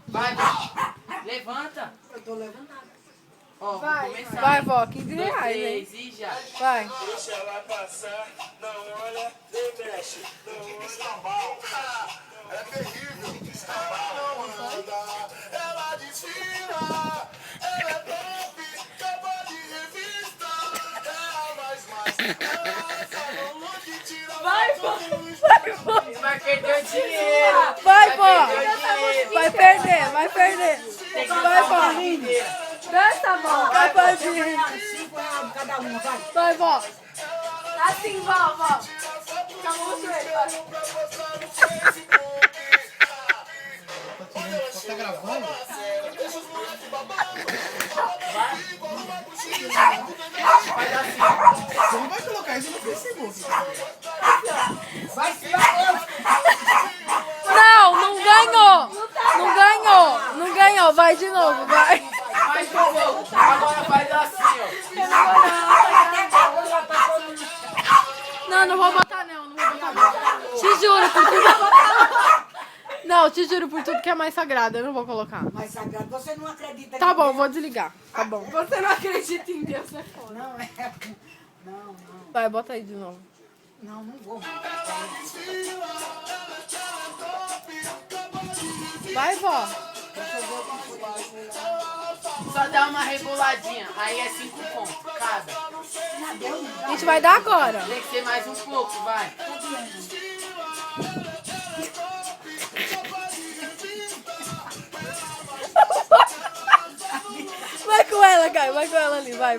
Vai, vó. Levanta. Eu tô levantando. Ó, Vai, vou começar. vai, vó, 15 1, 2, reais, hein? 3 e já. Vai. Deixa ela passar, não olha, nem mexe, não escambau. É terrível, ela não anda, ela desfila, ela é pop, capa de revista, é a mais, ela falou longe, tira Vai, vó. Você vai perder o dinheiro. Vai, vó. perder o dinheiro. Vai perder, vai perder. Tem que Vai, botar vó. uma inteira. Dança, vó. Vai, Padinho. 5 reais cada uma, vai. Vai, vó. Assim, vó. Chamou o joelho, vai. Tá gravando? Faz assim. Você não vai colocar isso no Facebook. Vai, vai. Não ganhou. Não ganhou. Não ganhou. Vai de novo, vai. Faz de novo. Agora faz assim, ó. Não vou botar não vou botar não. Te juro por tudo. Não, te juro por tudo que é mais sagrado, eu não vou colocar. Mas sagrado, você não acredita Tá em bom, Deus? vou desligar. Tá bom. Você não acredita em Deus, é foda. Não, é. Não. Vai, bota aí de novo. Não vou. Vai, vó. Só dá uma reboladinha. Aí é 5 pontos cada. A gente vai dar agora. Tem que ser mais um pouco, vai. Vai com ela, Caio. Vai com ela ali. Vai.